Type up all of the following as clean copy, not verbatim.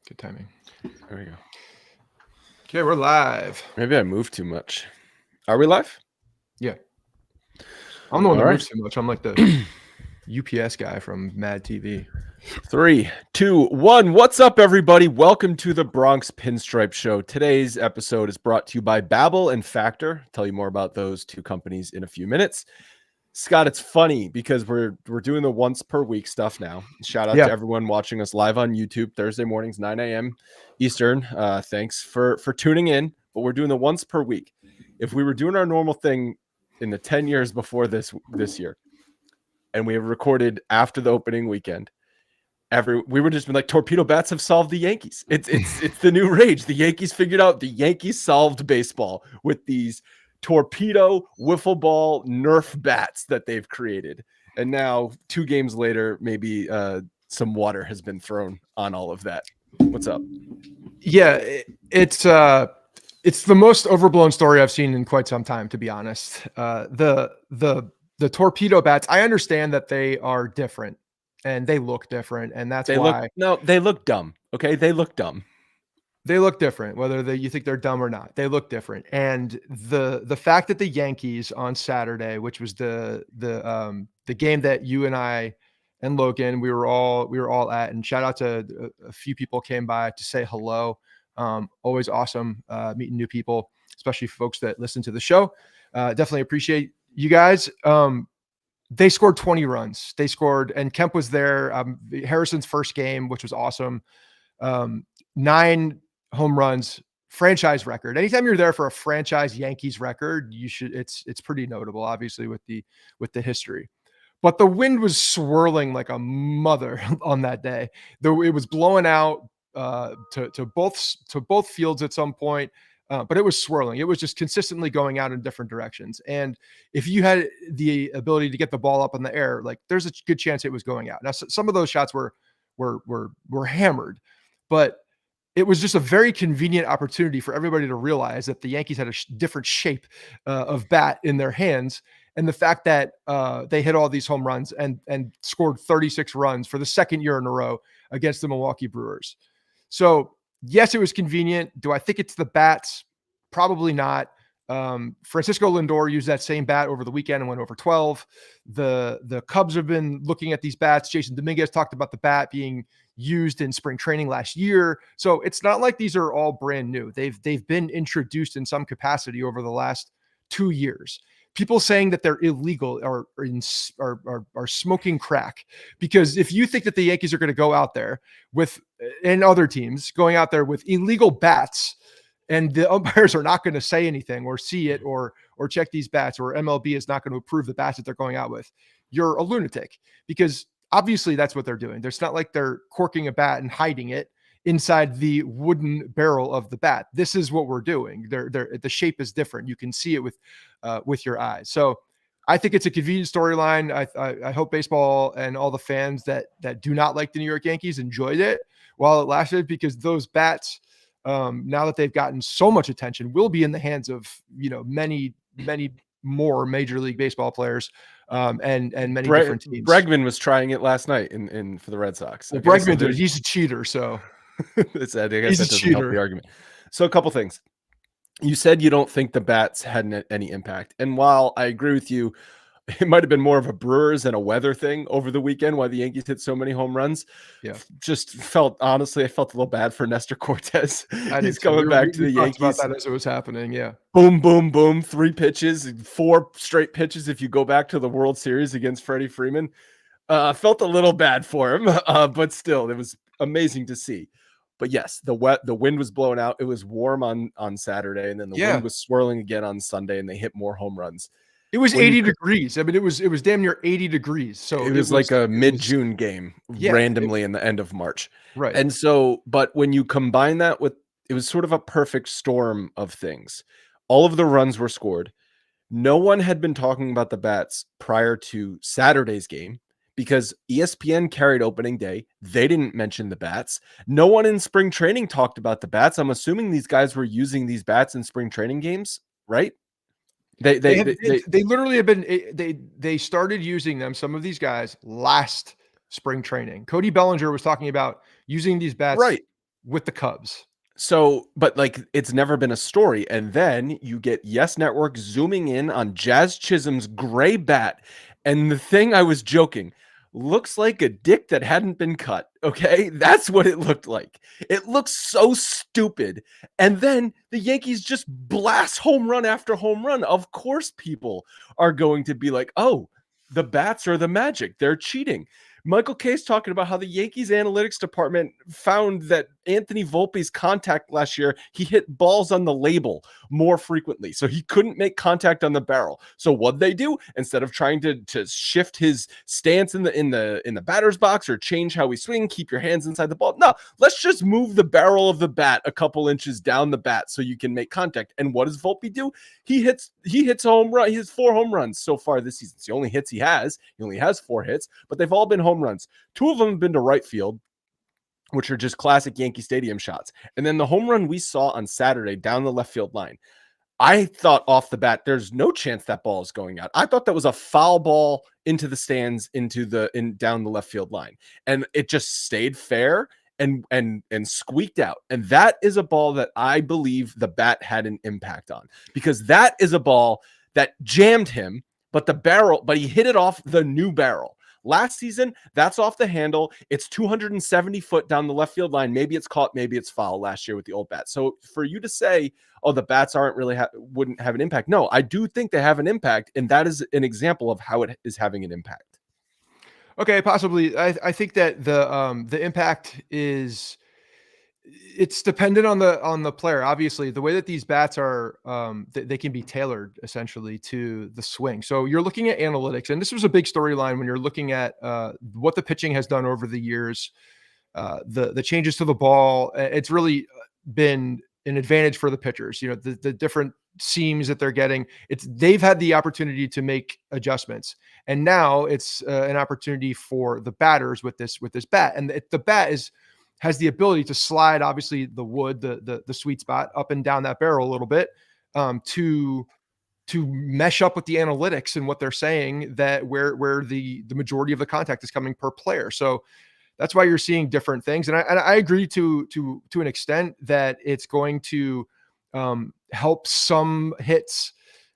Good timing. There we go. Okay, we're live. Maybe I moved too much. Are we live? Yeah. I'm the one that All right. moves too much. I'm like the UPS guy from Mad TV. 3, 2, 1. What's up, everybody? Welcome to the Bronx Pinstripe Show. Today's episode is brought to you by Babbel and Factor. I'll tell you more about those two companies in a few minutes. Scott, it's funny because we're doing the once per week stuff now. Shout out to everyone watching us live on YouTube Thursday mornings, 9 a.m. Eastern. Thanks for tuning in. But we're doing the once per week. If we were doing our normal thing in the 10 years before this year, and we have recorded after the opening weekend, we would just been like, Torpedo Bats have solved the Yankees. It's the new rage. The Yankees figured out the Yankees solved baseball with these torpedo wiffle ball Nerf bats that they've created. And now 2 games later, maybe some water has been thrown on all of that. What's up? Yeah, it's the most overblown story I've seen in quite some time, to be honest. The torpedo bats, I understand that they are different and they look different, and that's they look dumb. Okay, they look dumb. They look different, whether you think they're dumb or not. They look different, and the fact that the Yankees on Saturday, which was the game that you and I and Logan we were all at, and shout out to a few people came by to say hello. Always awesome meeting new people, especially folks that listen to the show. Definitely appreciate you guys. They scored 20 runs. They scored, and Kemp was there. Harrison's first game, which was awesome. 9 home runs, franchise record. Anytime you're there for a franchise Yankees record, it's pretty notable, obviously, with the history. But the wind was swirling like a mother on that day. Though it was blowing out to both fields at some point. But it was swirling. It was just consistently going out in different directions. And if you had the ability to get the ball up in the air, like there's a good chance it was going out. Now, some of those shots were hammered, but it was just a very convenient opportunity for everybody to realize that the Yankees had a different shape of bat in their hands. And the fact that they hit all these home runs and scored 36 runs for the second year in a row against the Milwaukee Brewers. So yes, it was convenient. Do I think it's the bats? Probably not. Francisco Lindor used that same bat over the weekend and went over 12. The Cubs have been looking at these bats. Jason Dominguez talked about the bat being used in spring training last year. So it's not like these are all brand new. They've been introduced in some capacity over the last 2 years. People saying that they're illegal are smoking crack, because if you think that the Yankees are going to go out there and other teams going out there with illegal bats, and the umpires are not going to say anything or see it or check these bats, or MLB is not going to approve the bats that they're going out with, you're a lunatic, because obviously that's what they're doing. It's not like they're corking a bat and hiding it inside the wooden barrel of the bat. This is what we're doing. The shape is different. You can see it with your eyes. So I think it's a convenient storyline. I hope baseball and all the fans that do not like the New York Yankees enjoyed it while it lasted, because those bats, now that they've gotten so much attention, will be in the hands of many more Major League Baseball players, and many different teams. Bregman was trying it last night in for the Red Sox. Well, Bregman did. He's a cheater, so I guess that doesn't help the argument. So a couple things. You said you don't think the bats had any impact, and while I agree with you, it might have been more of a Brewers and a weather thing over the weekend why the Yankees hit so many home runs. Yeah, honestly, I felt a little bad for Nestor Cortes. He's coming back to the Yankees. About that as it was happening. Yeah, boom, boom, boom. 3 pitches, 4 straight pitches. If you go back to the World Series against Freddie Freeman, felt a little bad for him, but still, it was amazing to see. But yes, the wind was blowing out. It was warm on Saturday, and then the wind was swirling again on Sunday, and they hit more home runs. It was 80 degrees. I mean, it was damn near 80 degrees. So it was like a mid-June game randomly in the end of March. Right. And so, but when you combine that with, it was sort of a perfect storm of things. All of the runs were scored. No one had been talking about the bats prior to Saturday's game because ESPN carried opening day. They didn't mention the bats. No one in spring training talked about the bats. I'm assuming these guys were using these bats in spring training games, right? They literally have been, they started using them, some of these guys, last spring training. Cody Bellinger was talking about using these bats with the Cubs. So, but like it's never been a story. And then you get Yes Network zooming in on Jazz Chisholm's gray bat. And the thing, I was joking, looks like a dick that hadn't been cut. Okay. That's what it looked like. It looks so stupid. And then the Yankees just blast home run after home run. Of course, people are going to be like, oh, the bats are the magic. They're cheating. Michael K's talking about how the Yankees analytics department found that Anthony Volpe's contact last year, he hit balls on the label more frequently. So he couldn't make contact on the barrel. So what'd they do? Instead of trying to shift his stance in the batter's box or change how we swing, keep your hands inside the ball. No, let's just move the barrel of the bat a couple inches down the bat so you can make contact. And what does Volpe do? He hits a home run. He has 4 home runs so far this season. It's the only hits he has. He only has 4 hits, but they've all been home runs. 2 of them have been to right field, which are just classic Yankee Stadium shots. And then the home run we saw on Saturday down the left field line, I thought off the bat, there's no chance that ball is going out. I thought that was a foul ball into the stands, down the left field line. And it just stayed fair and squeaked out. And that is a ball that I believe the bat had an impact on, because that is a ball that jammed him, but he hit it off the new barrel. Last season, that's off the handle. It's 270 foot down the left field line. Maybe it's caught, maybe it's foul last year with the old bat. So for you to say, oh, the bats wouldn't have an impact. No, I do think they have an impact. And that is an example of how it is having an impact. Okay, possibly. I think that the impact is, it's dependent on the player. Obviously, the way that these bats are, they can be tailored essentially to the swing. So you're looking at analytics, and this was a big storyline when you're looking at what the pitching has done over the years, the changes to the ball. It's really been an advantage for the pitchers. You know, the different seams that they're getting. They've had the opportunity to make adjustments, and now it's an opportunity for the batters with this bat. And the bat has the ability to slide, obviously, the wood, the sweet spot up and down that barrel a little bit, to mesh up with the analytics and what they're saying, that where the majority of the contact is coming per player. So that's why you're seeing different things. And I agree to an extent that it's going to help some hits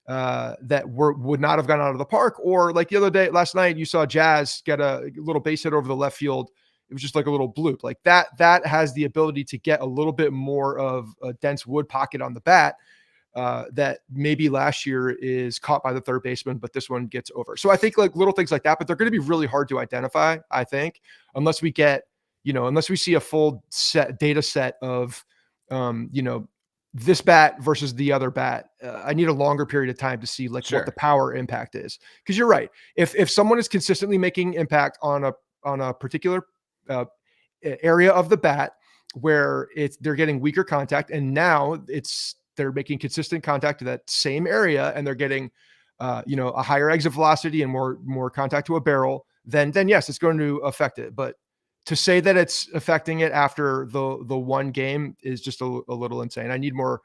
that would not have gone out of the park. Or like the last night, you saw Jazz get a little base hit over the left field. It was just like a little bloop like that. That has the ability to get a little bit more of a dense wood pocket on the bat that maybe last year is caught by the third baseman, but this one gets over. So I think like little things like that, but they're going to be really hard to identify, I think, unless we see a full data set of, this bat versus the other bat. I need a longer period of time to see what the power impact is. Cause you're right. If someone is consistently making impact on a particular area of the bat where they're getting weaker contact, and now they're making consistent contact to that same area, and they're getting a higher exit velocity and more contact to a barrel, then yes, it's going to affect it. But to say that it's affecting it after the one game is just a little insane. I need more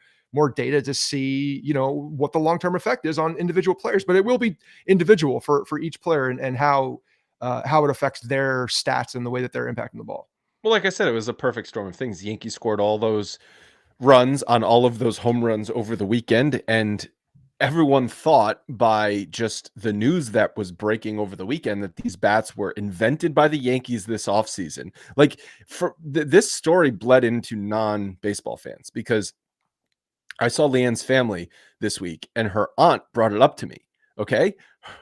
data to see what the long-term effect is on individual players, but it will be individual for each player and how it affects their stats and the way that they're impacting the ball. Well, like I said, it was a perfect storm of things. The Yankees scored all those runs on all of those home runs over the weekend, and everyone thought by just the news that was breaking over the weekend that these bats were invented by the Yankees this offseason. Like this story bled into non-baseball fans, because I saw Leanne's family this week and her aunt brought it up to me. Okay.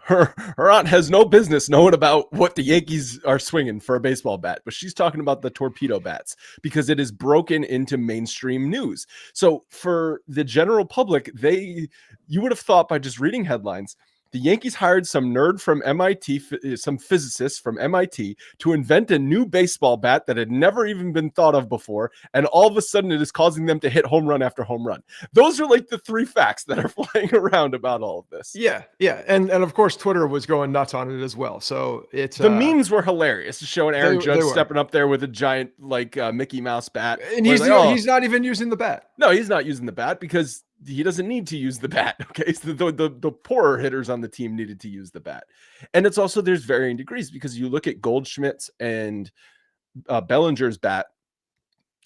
Her aunt has no business knowing about what the Yankees are swinging for a baseball bat, but she's talking about the Torpedo Bats because it is broken into mainstream news. So for the general public, you would have thought by just reading headlines, the Yankees hired some nerd from MIT, some physicist from MIT, to invent a new baseball bat that had never even been thought of before. And all of a sudden it is causing them to hit home run after home run. Those are like the 3 facts that are flying around about all of this. Yeah. Yeah. And of course, Twitter was going nuts on it as well. So the memes were hilarious, showing Aaron Judge stepping up there with a giant Mickey Mouse bat. And he's not even using the bat. No, he's not using the bat because he doesn't need to use the bat. Okay. So the poorer hitters on the team needed to use the bat. And it's also, there's varying degrees, because you look at Goldschmidt's and Bellinger's bat,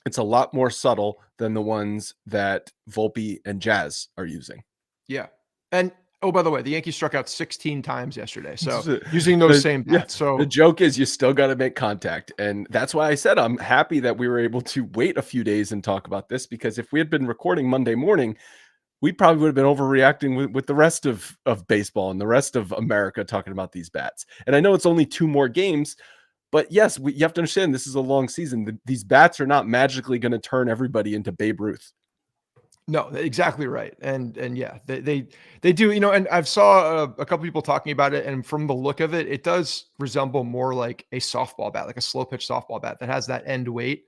It's a lot more subtle than the ones that Volpe and Jazz are using. Yeah. And oh, by the way, the Yankees struck out 16 times yesterday. So using those same bats. So the joke is you still got to make contact. And that's why I said I'm happy that we were able to wait a few days and talk about this, because if we had been recording Monday morning, we probably would have been overreacting with the rest of baseball and the rest of America talking about these bats. And I know it's only 2 more games, but yes, you have to understand this is a long season. These bats are not magically going to turn everybody into Babe Ruth. No, exactly right. And yeah, they do, and I've saw a couple people talking about it, and from the look of it, it does resemble more like a softball bat, like a slow pitch softball bat that has that end weight.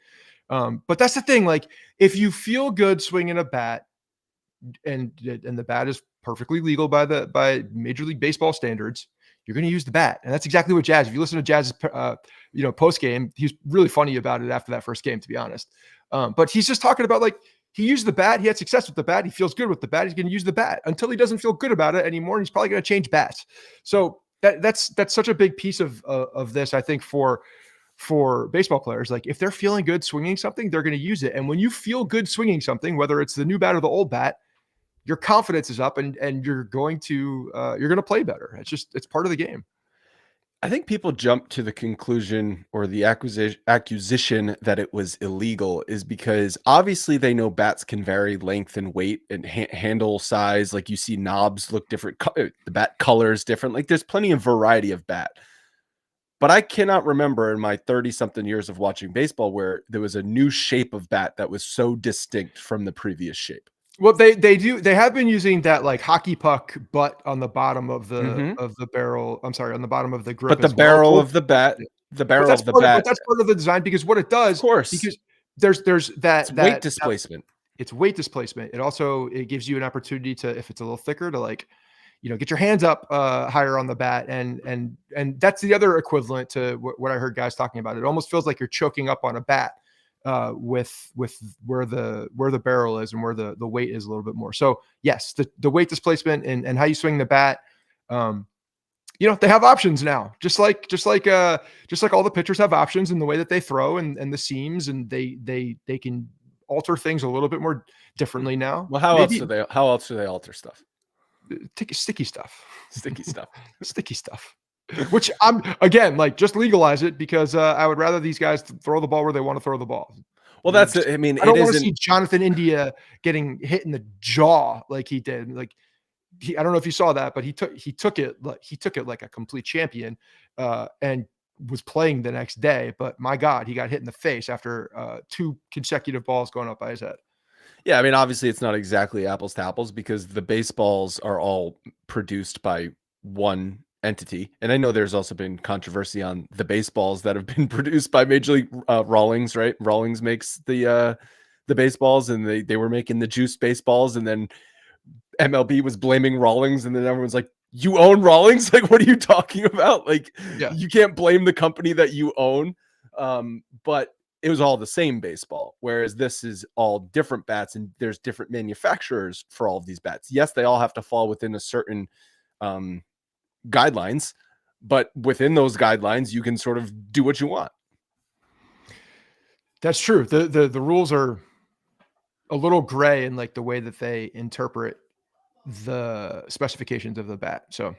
But that's the thing, like if you feel good swinging a bat and the bat is perfectly legal by Major League Baseball standards, you're going to use the bat. And that's exactly what Jazz, if you listen to Jazz's, post game, he's really funny about it after that first game, to be honest. But he's just talking about like, he used the bat. He had success with the bat. He feels good with the bat. He's going to use the bat until he doesn't feel good about it anymore. And he's probably going to change bats. So that's such a big piece of this, I think, for baseball players. Like if they're feeling good swinging something, they're going to use it. And when you feel good swinging something, whether it's the new bat or the old bat, your confidence is up and you're going to play better. It's part of the game. I think people jump to the conclusion or the accusation that it was illegal is because obviously they know bats can vary length and weight and handle size. Like you see knobs look different, the bat colors different. Like there's plenty of variety of bat. But I cannot remember in my 30-something years of watching baseball where there was a new shape of bat that was so distinct from the previous shape. Well, they have been using that like hockey puck butt on the bottom of the barrel. I'm sorry, on the bottom of the grip. But the barrel of the bat, but that's part of the design, because what it does, of course, because there's that weight displacement. It's weight displacement. It gives you an opportunity to, if it's a little thicker, to like, get your hands up higher on the bat, and that's the other equivalent to what I heard guys talking about. It almost feels like you're choking up on a bat. With where the barrel is and where the weight is a little bit more. So yes, the weight displacement and how you swing the bat, they have options now, just like all the pitchers have options in the way that they throw and the seams, and they can alter things a little bit more differently now. Well, how else do they alter stuff? Sticky stuff. Sticky stuff. Which I'm, again, like, just legalize it, because I would rather these guys throw the ball where they want to throw the ball. Well, I don't want to see Jonathan India getting hit in the jaw like he did. Like I don't know if you saw that, but he took it like a complete champion, and was playing the next day. But my God, he got hit in the face after 2 consecutive balls going up by his head. Yeah, I mean, obviously it's not exactly apples to apples because the baseballs are all produced by one entity. And I know there's also been controversy on the baseballs that have been produced by Major League Rawlings, right? Rawlings makes the baseballs, and they were making the juice baseballs, and then MLB was blaming Rawlings, and then everyone's like, you own Rawlings? Like, what are you talking about? Like, yeah. You can't blame the company that you own. But it was all the same baseball, whereas this is all different bats, and there's different manufacturers for all of these bats. Yes, they all have to fall within a certain guidelines, but within those guidelines, you can sort of do what you want. That's true. The rules are a little gray in like the way that they interpret the specifications of the bat. So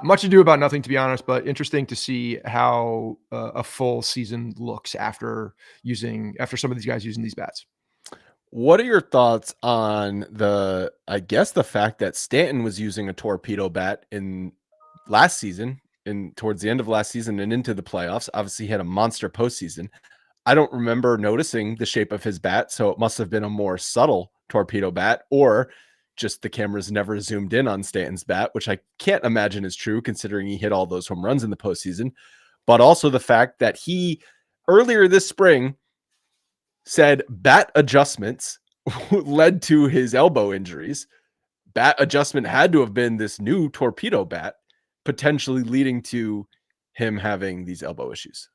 much ado about nothing, to be honest, but interesting to see how a full season looks after some of these guys using these bats. What are your thoughts on the fact that Stanton was using a torpedo bat in last season, towards the end of last season and into the playoffs? Obviously, he had a monster postseason. I don't remember noticing the shape of his bat, so it must have been a more subtle torpedo bat, or just the cameras never zoomed in on Stanton's bat, which I can't imagine is true considering he hit all those home runs in the postseason. But also the fact that he earlier this spring said bat adjustments led to his elbow injuries. Bat adjustment had to have been this new torpedo bat, potentially leading to him having these elbow issues.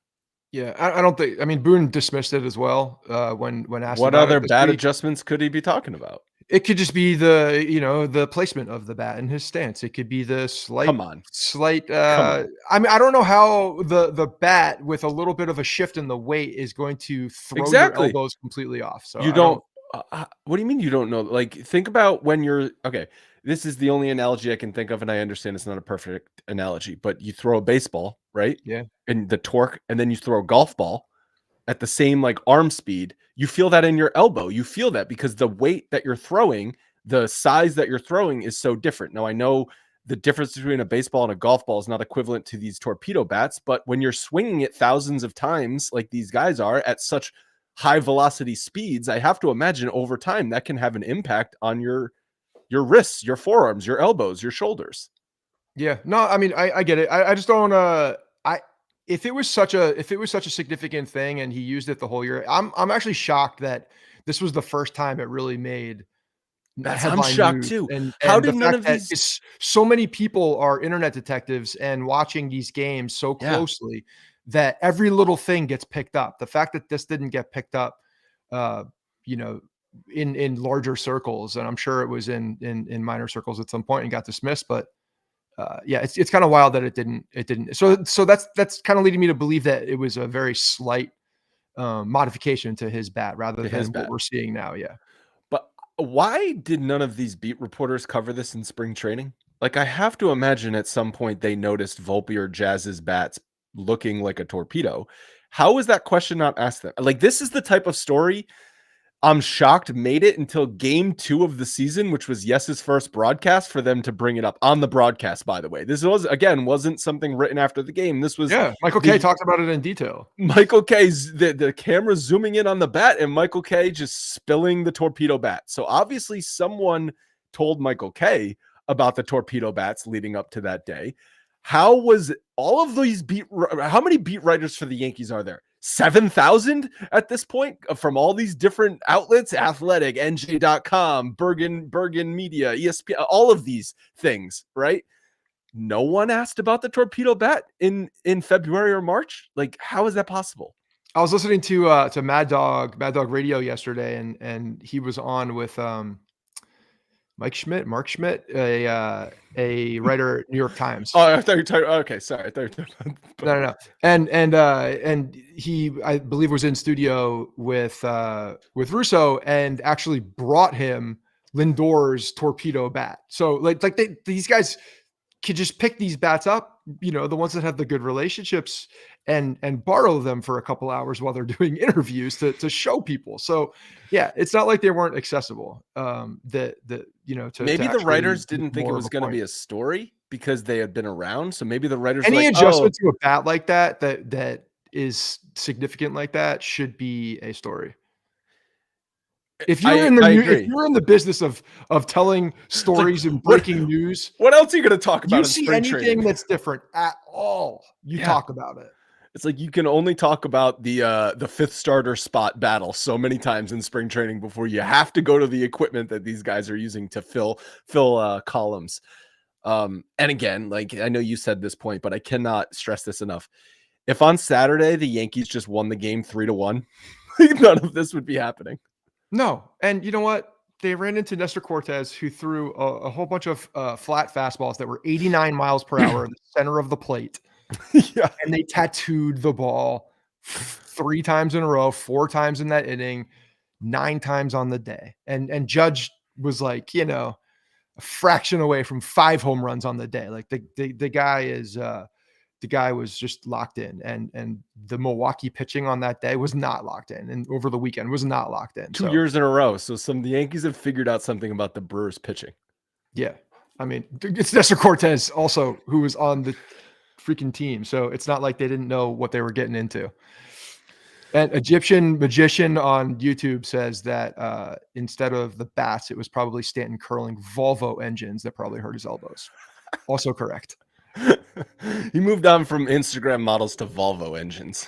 Yeah, I don't think. I mean, Boone dismissed it as well when asked. What other bat adjustments could he be talking about? It could just be the placement of the bat and his stance. It could be the Come on. slight, Come on. I mean, I don't know how the bat with a little bit of a shift in the weight is going to throw your Exactly. elbows completely off. So You I don't. don't what do you mean you don't know? Like, think about when you're okay, this is the only analogy I can think of, and I understand it's not a perfect analogy, but you throw a baseball, right? Yeah. And the torque, and then you throw a golf ball at the same like arm speed, you feel that in your elbow. You feel that because the weight that you're throwing, the size that you're throwing is so different. Now, I know the difference between a baseball and a golf ball is not equivalent to these torpedo bats, but when you're swinging it thousands of times, like these guys are at such high velocity speeds, I have to imagine over time that can have an impact on your wrists, your forearms, your elbows, your shoulders. Yeah. No, I mean, I get it. I just don't, I if it was such a significant thing and he used it the whole year, I'm actually shocked that this was the first time it really made I'm headline shocked news. too. And How the did none fact of that these it's so many people are internet detectives and watching these games so Yeah. closely that every little thing gets picked up. The fact that this didn't get picked up, uh, you know, in larger circles, and I'm sure it was in minor circles at some point and got dismissed, but yeah, it's kind of wild that it didn't. So that's kind of leading me to believe that it was a very slight modification to his bat rather to his than what bat? we're seeing now. Yeah. But why did none of these beat reporters cover this in spring training? Like, I have to imagine at some point they noticed Volpe or Jazz's bats looking like a torpedo. How was that question not asked them? Like, this is the type of story I'm shocked made it until game 2 of the season, which was Yes's first broadcast, for them to bring it up on the broadcast, by the way. This wasn't something written after the game. This was Yeah. Michael Kay the talked about it in detail. Michael K's the camera zooming in on the bat and Michael K just spilling the torpedo bat. So obviously someone told Michael K about the torpedo bats leading up to that day. How was all of these how many beat writers for the Yankees are there? 7,000 at this point from all these different outlets, Athletic, NJ.com, Bergen Media, ESPN, all of these things, right? No one asked about the torpedo bat in February or March. Like, how is that possible? I was listening to Mad Dog Radio yesterday, and he was on with Mark Schmidt, a writer at New York Times. Oh, I thought you were talking. Okay, sorry. I thought you were talking No. And he, I believe, was in studio with Russo and actually brought him Lindor's torpedo bat. So like these guys could just pick these bats up, the ones that have the good relationships, and borrow them for a couple hours while they're doing interviews to show people. So yeah, it's not like they weren't accessible. To maybe the writers didn't think it was going to be a a story because they had been around. So maybe the writers any like, adjustment to a bat like that is significant like that should be a story. If you're if you're in the business of telling stories and breaking news, what else are you going to talk about? You see anything that's different at all, you talk about it. It's like you can only talk about the fifth starter spot battle so many times in spring training before you have to go to the equipment that these guys are using to fill columns. And again, like I know you said this point, but I cannot stress this enough. If on Saturday the Yankees just won the game 3-1, none of this would be happening. No, and you know what? They ran into Nestor Cortez, who threw a whole bunch of flat fastballs that were 89 miles per hour in the center of the plate. Yeah, and they tattooed the ball 3 times in a row, 4 times in that inning, 9 times on the day. And Judge was like, a fraction away from 5 home runs on the day. Like the guy was just locked in, and the Milwaukee pitching on that day was not locked in, and over the weekend was not locked in. 2 years in a row. So the Yankees have figured out something about the Brewers pitching. Yeah. I mean, it's Nestor Cortez also who was on the freaking team. So it's not like they didn't know what they were getting into. And Egyptian magician on YouTube says that instead of the bats, it was probably Stanton curling Volvo engines that probably hurt his elbows. Also correct. He moved on from Instagram models to Volvo engines.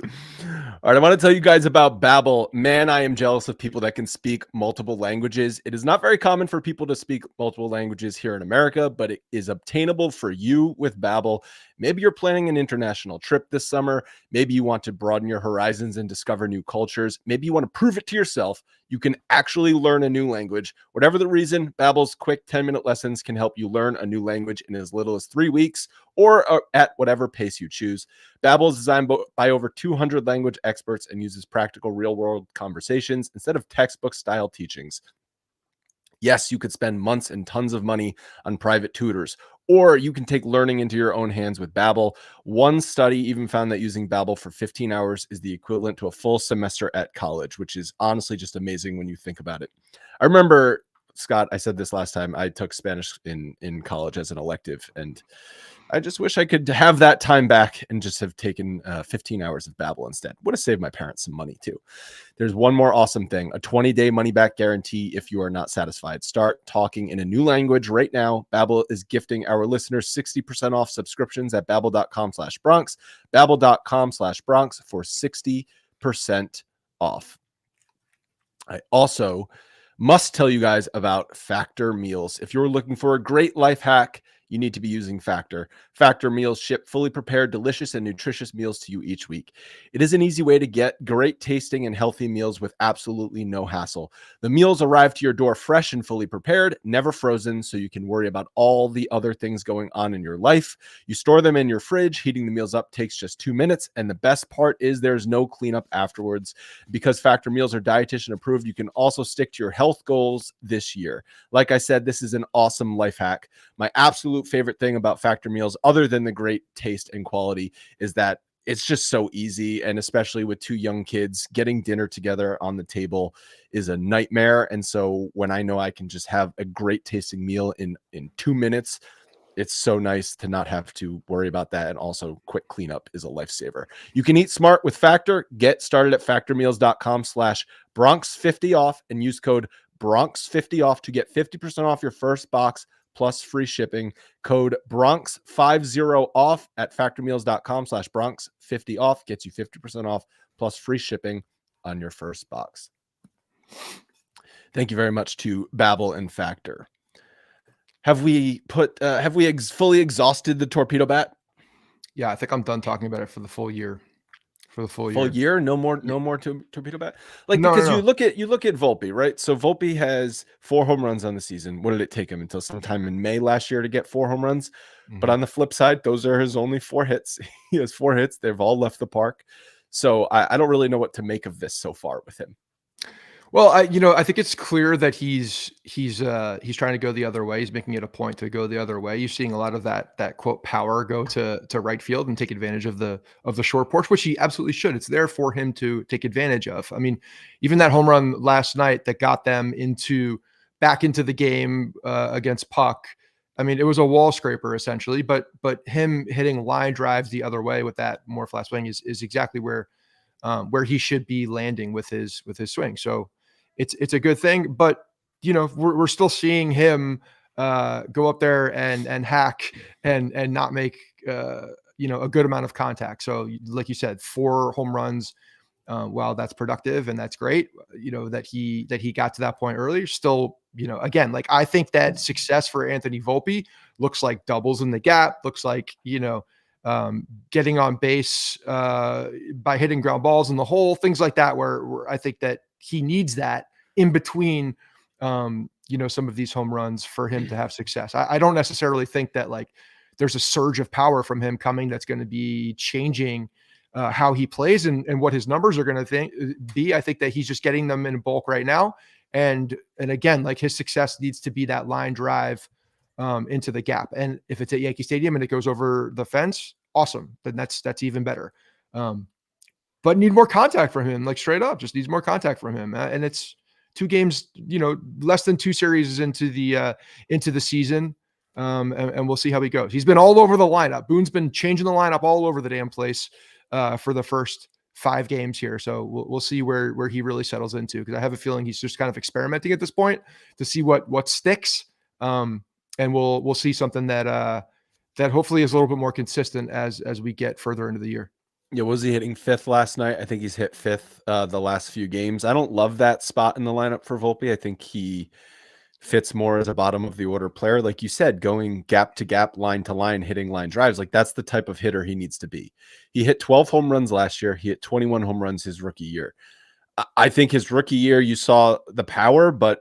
All right, I want to tell you guys about Babbel. Man, I am jealous of people that can speak multiple languages. It is not very common for people to speak multiple languages here in America, but it is obtainable for you with Babbel. Maybe you're planning an international trip this summer. Maybe you want to broaden your horizons and discover new cultures. Maybe you want to prove it to yourself you can actually learn a new language. Whatever the reason, Babbel's quick 10-minute lessons can help you learn a new language in as little as 3 weeks or at whatever pace you choose. Babbel is designed by over 200 language experts and uses practical real-world conversations instead of textbook-style teachings. Yes, you could spend months and tons of money on private tutors, or you can take learning into your own hands with Babbel. One study even found that using Babbel for 15 hours is the equivalent to a full semester at college, which is honestly just amazing when you think about it. I remember, Scott, I said this last time, I took Spanish in college as an elective, and I just wish I could have that time back and just have taken 15 hours of Babbel instead. Would have saved my parents some money too. There's one more awesome thing, a 20-day money-back guarantee if you are not satisfied. Start talking in a new language right now. Babbel is gifting our listeners 60% off subscriptions at babbel.com/Bronx, babbel.com/Bronx for 60% off. I also must tell you guys about Factor meals. If you're looking for a great life hack, you need to be using Factor. Factor meals ship fully prepared, delicious, and nutritious meals to you each week. It is an easy way to get great tasting and healthy meals with absolutely no hassle. The meals arrive to your door fresh and fully prepared, never frozen, so you can worry about all the other things going on in your life. You store them in your fridge. Heating the meals up takes just 2 minutes, and the best part is there's no cleanup afterwards. Because Factor meals are dietitian approved, you can also stick to your health goals this year. Like I said, this is an awesome life hack. My absolute favorite thing about Factor meals, other than the great taste and quality, is that it's just so easy. And especially with 2 young kids, getting dinner together on the table is a nightmare. And so when I know I can just have a great tasting meal in 2 minutes, it's so nice to not have to worry about that. And also quick cleanup is a lifesaver. You can eat smart with Factor. Get started at factormeals.com/Bronx50 off and use code Bronx50 off to get 50% off your first box plus free shipping. Code Bronx50 off at factormeals.com/Bronx50 off gets you 50% off plus free shipping on your first box. Thank you very much to Babbel and Factor. Have we fully exhausted the Torpedo Bat? Yeah, I think I'm done talking about it for the full year. Full year? No more Torpedo Bat? Like, No, because no. you look at Volpe, right? So Volpe has 4 home runs on the season. What did it take him until sometime in May last year to get 4 home runs? But on the flip side, those are his only 4 hits. He has 4 hits. They've all left the park. So I don't really know what to make of this so far with him. Well, I think it's clear that he's trying to go the other way. He's making it a point to go the other way. You're seeing a lot of that quote power go to right field and take advantage of the short porch, which he absolutely should. It's there for him to take advantage of. I mean, even that home run last night that got them back into the game against Puck. I mean, it was a wall scraper essentially, but him hitting line drives the other way with that more flat swing is exactly where he should be landing with his swing. So it's a good thing, but we're still seeing him go up there and hack and not make a good amount of contact. So like you said, 4 home runs. While that's productive and that's great, that he got to that point earlier. Still, again, like I think that success for Anthony Volpe looks like doubles in the gap. Looks like getting on base by hitting ground balls in the hole, things like that, where I think that he needs that in between, some of these home runs for him to have success. I don't necessarily think that like there's a surge of power from him coming that's going to be changing how he plays and what his numbers are going to be. I think that he's just getting them in bulk right now. And again, like his success needs to be that line drive into the gap. And if it's at Yankee Stadium and it goes over the fence, awesome. Then that's even better. But need more contact from him, like straight up, just needs more contact from him. And it's 2 games, less than 2 series into the season. And we'll see how he goes. He's been all over the lineup. Boone's been changing the lineup all over the damn place for the first 5 games here. So we'll see where he really settles into, because I have a feeling he's just kind of experimenting at this point to see what sticks. And we'll see something that hopefully is a little bit more consistent as we get further into the year. Yeah, was he hitting 5th last night? I think he's hit 5th the last few games. I don't love that spot in the lineup for Volpe. I think he fits more as a bottom of the order player. Like you said, going gap to gap, line to line, hitting line drives. Like that's the type of hitter he needs to be. He hit 12 home runs last year. He hit 21 home runs his rookie year. I think his rookie year, you saw the power, but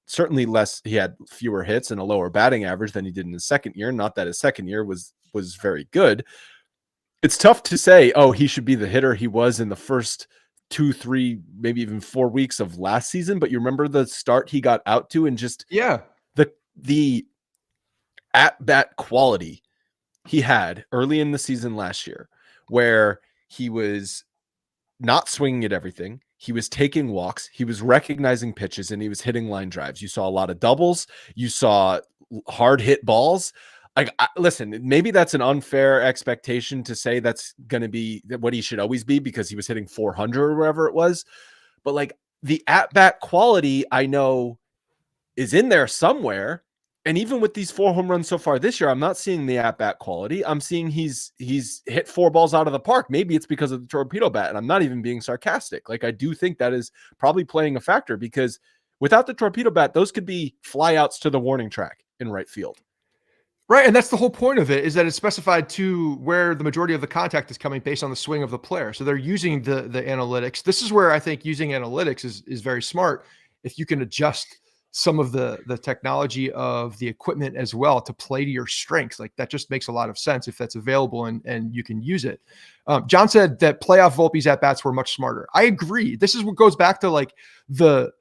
certainly less. He had fewer hits and a lower batting average than he did in his second year. Not that his second year was very good. It's tough to say, oh, he should be the hitter he was in the first 2, 3, maybe even 4 weeks of last season. But you remember the start he got out to, and just the at bat quality he had early in the season last year, where he was not swinging at everything. He was taking walks. He was recognizing pitches, and he was hitting line drives. You saw a lot of doubles. You saw hard hit balls. Like, listen, maybe that's an unfair expectation to say that's going to be what he should always be because he was hitting 400 or wherever it was. But like the at-bat quality, I know is in there somewhere. And even with these 4 home runs so far this year, I'm not seeing the at-bat quality. I'm seeing he's hit 4 balls out of the park. Maybe it's because of the torpedo bat, and I'm not even being sarcastic. Like, I do think that is probably playing a factor, because without the torpedo bat, those could be flyouts to the warning track in right field. Right, and that's the whole point of it, is that it's specified to where the majority of the contact is coming based on the swing of the player. So they're using the analytics. This is where I think using analytics is very smart, if you can adjust some of the technology of the equipment as well to play to your strengths. Like, that just makes a lot of sense if that's available and you can use it. John said that playoff Volpe's at bats were much smarter. I agree. This is what goes back to like the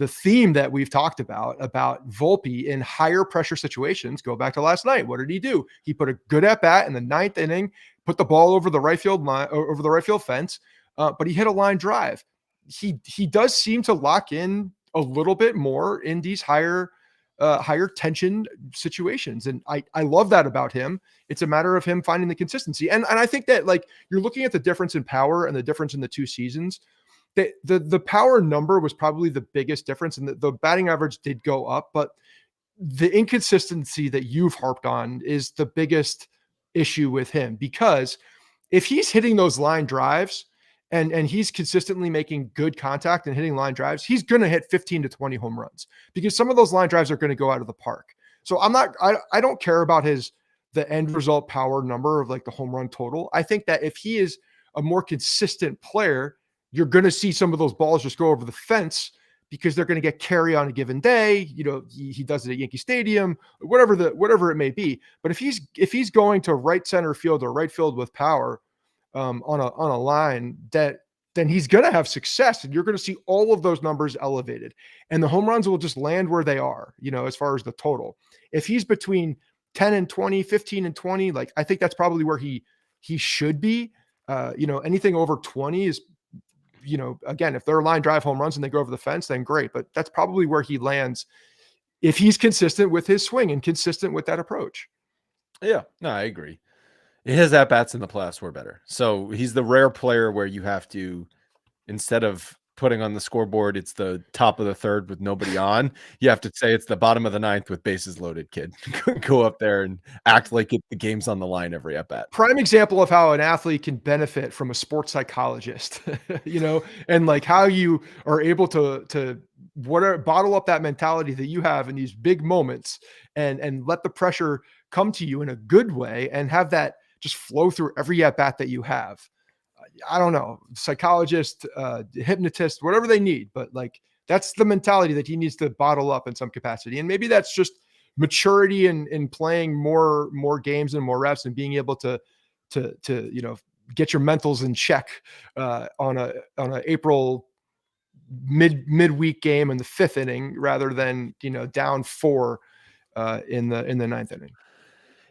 theme that we've talked about Volpe in higher pressure situations. Go back to last night. What did he do? He put a good at bat in the 9th inning, put the ball over the right field line, over the right field fence, but he hit a line drive. He does seem to lock in a little bit more in these higher tension situations. And I love that about him. It's a matter of him finding the consistency. And I think that, like, you're looking at the difference in power and the difference in the 2 seasons. The power number was probably the biggest difference, and the batting average did go up, but the inconsistency that you've harped on is the biggest issue with him, because if he's hitting those line drives and he's consistently making good contact and hitting line drives, he's going to hit 15 to 20 home runs, because some of those line drives are going to go out of the park. So I don't care about the end result power number of like the home run total. I think that if he is a more consistent player, you're going to see some of those balls just go over the fence, because they're going to get carry on a given day. You know, he does it at Yankee Stadium, whatever it may be. But if he's going to right center field or right field with power on a line, then he's going to have success, and you're going to see all of those numbers elevated, and the home runs will just land where they are, you know, as far as the total. If he's between 10 and 20, 15 and 20, like, I think that's probably where he should be. You know, anything over 20 is, you know, again, if they're line drive home runs and they go over the fence, then great. But that's probably where he lands if he's consistent with his swing and consistent with that approach. Yeah, no, I agree. His at-bats in the playoffs were better. So he's the rare player where you have to, instead of putting on the scoreboard, it's the top of the 3rd with nobody on, you have to say it's the bottom of the 9th with bases loaded, kid. Go up there and act like the game's on the line every at-bat. Prime example of how an athlete can benefit from a sports psychologist, you know, and like how you are able to bottle up that mentality that you have in these big moments and let the pressure come to you in a good way and have that just flow through every at-bat that you have. I don't know, psychologist, hypnotist, whatever they need, but like, that's the mentality that he needs to bottle up in some capacity. And maybe that's just maturity in playing more games and more reps and being able to you know, get your mentals in check on a April midweek game in the 5th inning, rather than, you know, down 4 in the 9th inning.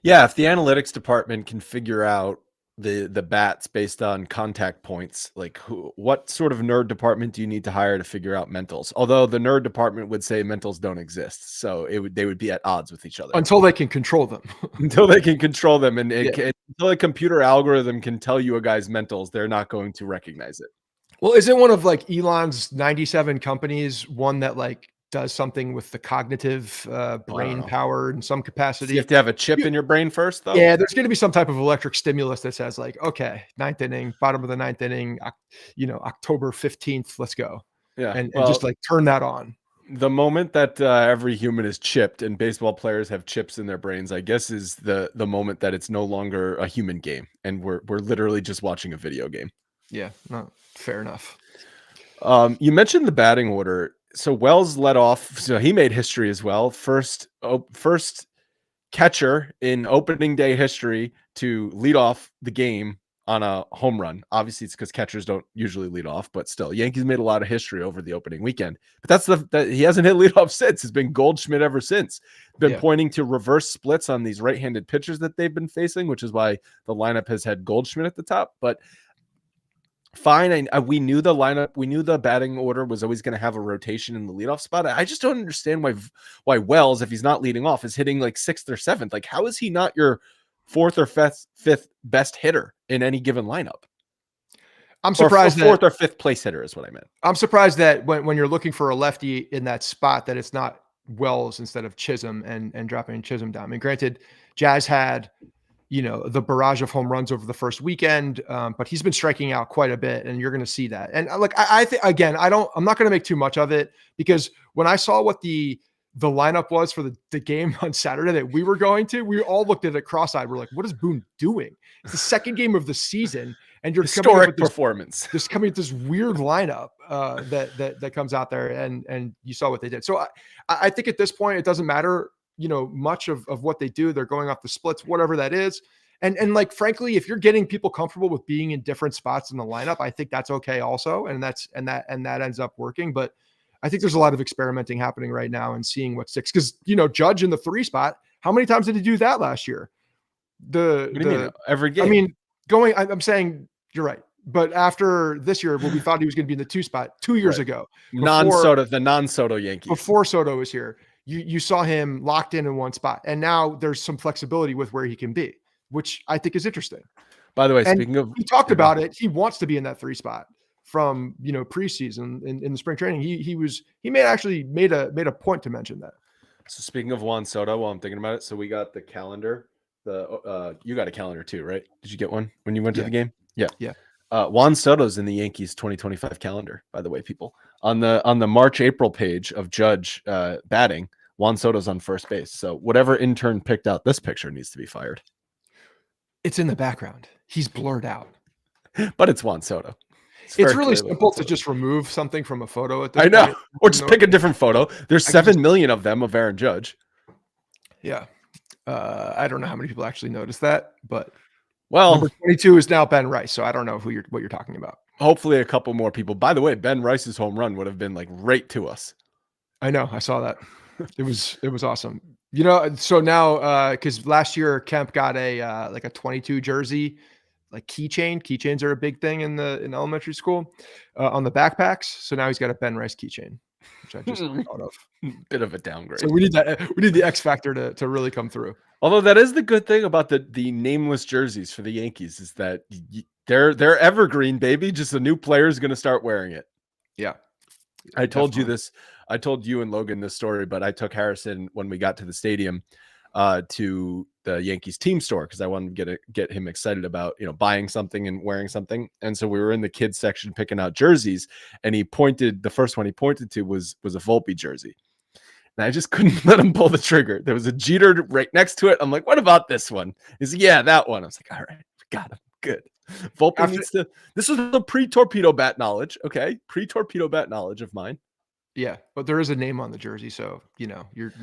Yeah, if the analytics department can figure out the bats based on contact points, like what sort of nerd department do you need to hire to figure out mentals? Although the nerd department would say mentals don't exist, so they would be at odds with each other until they can control them. Until they can control them, and until a computer algorithm can tell you a guy's mentals, they're not going to recognize it. Well, isn't one of like Elon's 97 companies one that like does something with the cognitive brain power in some capacity? So you have to have a chip in your brain first, though? Yeah, there's going to be some type of electric stimulus that says like, okay, 9th inning, bottom of the 9th inning, you know, October 15th, let's go. Yeah. And just like turn that on. The moment that every human is chipped and baseball players have chips in their brains, I guess, is the moment that it's no longer a human game and we're literally just watching a video game. Yeah, no, fair enough. You mentioned the batting order. So Wells led off. So he made history as well. First catcher in opening day history to lead off the game on a home run. Obviously, it's because catchers don't usually lead off, but still, Yankees made a lot of history over the opening weekend. But that he hasn't hit leadoff since. It's been Goldschmidt ever since. Been pointing to reverse splits on these right-handed pitchers that they've been facing, which is why the lineup has had Goldschmidt at the top. But fine, we knew the lineup, we knew the batting order was always going to have a rotation in the leadoff spot. I just don't understand why Wells, if he's not leading off, is hitting like 6th or 7th. Like, how is he not your 4th or 5th best hitter in any given lineup? I'm surprised that 4th or 5th place hitter is what I meant. I'm surprised that when you're looking for a lefty in that spot, that it's not Wells instead of Chisholm and dropping Chisholm down. I mean, granted, Jazz had, the barrage of home runs over the first weekend, but he's been striking out quite a bit, and you're going to see that. And look, I think, again, I'm not going to make too much of it, because when I saw what the lineup was for the game on Saturday that we were going to, we all looked at it cross-eyed. We're like, what is Boone doing? It's the second game of the season, and you're historic performance. Just coming with this weird lineup that comes out there, and you saw what they did. So I think at this point, it doesn't matter, much of what they do. They're going off the splits, whatever that is. And like, frankly, if you're getting people comfortable with being in different spots in the lineup, I think that's okay also. And that ends up working. But I think there's a lot of experimenting happening right now and seeing what sticks. Because, Judge in the 3 spot, how many times did he do that last year? What do you mean? Every game? I mean, I'm saying you're right. But after this year, when we thought he was going to be in the 2 spot 2 years ago, the non-Soto Yankees, before Soto was here, you saw him locked in one spot, and now there's some flexibility with where he can be, which I think is interesting. By the way, speaking of, he talked about it, he wants to be in that 3 spot from preseason in the spring training. He made a point to mention that. So speaking of Juan Soto, while I'm thinking about it, so we got the calendar. You got a calendar too, right? Did you get one when you went to the game? Yeah. Juan Soto's in the Yankees 2025 calendar, by the way, people. On the March-April page of Judge batting, Juan Soto's on first base. So whatever intern picked out this picture needs to be fired. It's in the background. He's blurred out. But it's Juan Soto. It's really simple to just remove something from a photo at this point. I know. Or just pick a different photo. There's 7 million of them of Aaron Judge. Yeah. I don't know how many people actually noticed that, but number 22 is now Ben Rice, so I don't know what you're talking about. Hopefully a couple more people. By the way, Ben Rice's home run would have been like right to us. I know. I saw that. It was awesome. So now because last year Kemp got a 22 jersey, like keychain. Keychains are a big thing in elementary school on the backpacks. So now he's got a Ben Rice keychain, which I just thought of. Bit of a downgrade. So we need that. We need the X factor to really come through. Although that is the good thing about the nameless jerseys for the Yankees, is that they're evergreen, baby. Just a new player is going to start wearing it. Yeah. I told you this. I told you and Logan this story, but I took Harrison when we got to the stadium to the Yankees team store because I wanted to get him excited about buying something and wearing something. And so we were in the kids section picking out jerseys, and the first one he pointed to was a Volpe jersey. And I just couldn't let him pull the trigger. There was a Jeter right next to it. I'm like, what about this one? He's like, yeah, that one. I was like, all right, got him. Good. Volpe needs to. This was the pre-torpedo bat knowledge. Okay. Pre-torpedo bat knowledge of mine. Yeah. But there is a name on the jersey. So, you're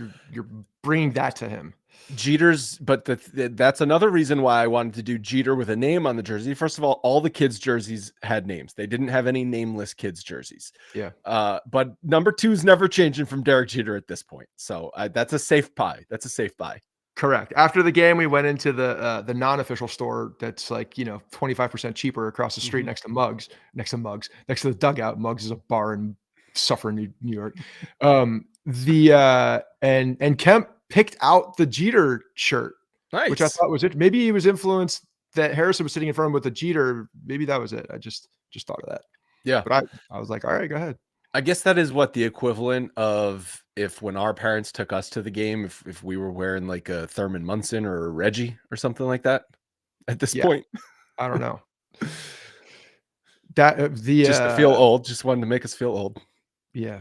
bringing that to him. Jeter's, but that's another reason why I wanted to do Jeter with a name on the jersey. First of all the kids' jerseys had names. They didn't have any nameless kids' jerseys. Yeah. But number 2 is never changing from Derek Jeter at this point. So that's a safe buy. That's a safe buy. Correct. After the game, we went into the non-official store that's 25% cheaper across the street next to the dugout. Muggs is a bar in Suffern, New York. And Kemp picked out the Jeter shirt, nice. Which I thought was it. Maybe he was influenced that Harrison was sitting in front of him with the Jeter. Maybe that was it. I just thought of that. Yeah. But I was like, all right, go ahead. I guess that is what the equivalent of when our parents took us to the game, if we were wearing like a Thurman Munson or a Reggie or something like that at this point. I don't know. That just to feel old, just wanted to make us feel old. Yeah.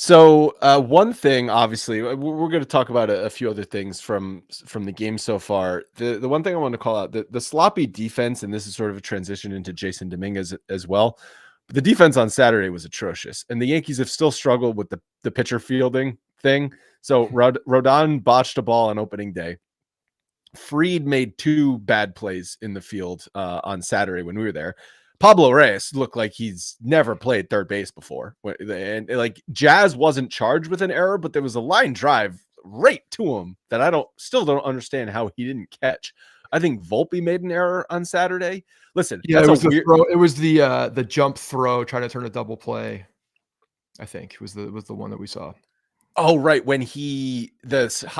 So one thing, obviously, we're going to talk about a few other things from the game so far. The one thing I want to call out, the sloppy defense, and this is sort of a transition into Jason Dominguez as well. But the defense on Saturday was atrocious, and the Yankees have still struggled with the pitcher fielding thing. So Rodon botched a ball on opening day. Fried made 2 bad plays in the field on Saturday when we were there. Pablo Reyes looked like he's never played third base before. And like Jazz wasn't charged with an error, but there was a line drive right to him that I still don't understand how he didn't catch. I think Volpe made an error on Saturday. Listen, Yeah, that's it was a the weird throw. It was the jump throw trying to turn a double play. I think was the one that we saw. Oh, right. When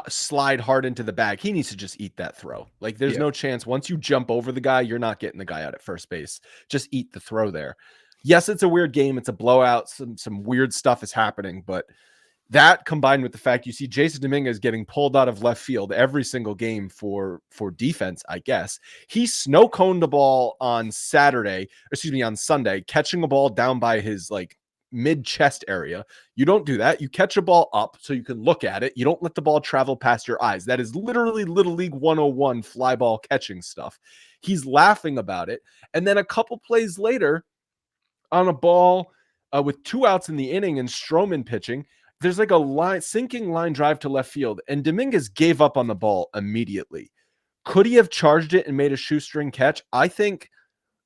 slide hard into the bag, he needs to just eat that throw. Like there's no chance once you jump over the guy, you're not getting the guy out at first base. Just eat the throw there. Yes, it's a weird game. It's a blowout. Some weird stuff is happening, but that combined with the fact you see Jason Dominguez getting pulled out of left field every single game for defense, I guess. He snow coned the ball on Sunday, catching a ball down by his like mid chest area. You don't do that. You catch a ball up so you can look at it. You don't let the ball travel past your eyes. That is literally Little League 101 fly ball catching stuff. He's laughing about it. And then a couple plays later on a ball with 2 outs in the inning and Stroman pitching, there's like a sinking line drive to left field, and Dominguez gave up on the ball immediately. Could he have charged it and made a shoestring catch? I think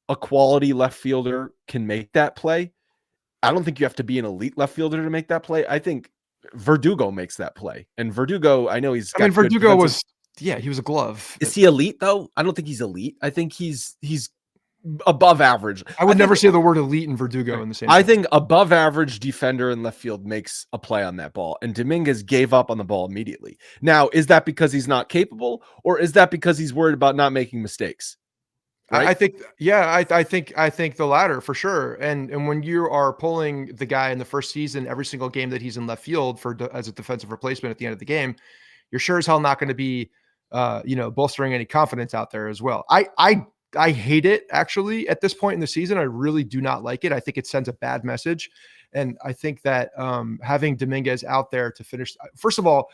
a quality left fielder can make that play. I don't think you have to be an elite left fielder to make that play. I think Verdugo makes that play. And Verdugo, I know Verdugo was he was a glove. Is he elite though? I don't think he's elite. I think he's above average. I would never say the word elite and Verdugo in the same. I think above average defender in left field makes a play on that ball, and Dominguez gave up on the ball immediately. Now, is that because he's not capable, or is that because he's worried about not making mistakes? Right? I think the latter for sure. And when you are pulling the guy in the first season, every single game that he's in left field as a defensive replacement at the end of the game, you're sure as hell not going to be, bolstering any confidence out there as well. I hate it actually at this point in the season. I really do not like it. I think it sends a bad message. And I think that having Dominguez out there to finish, first of all,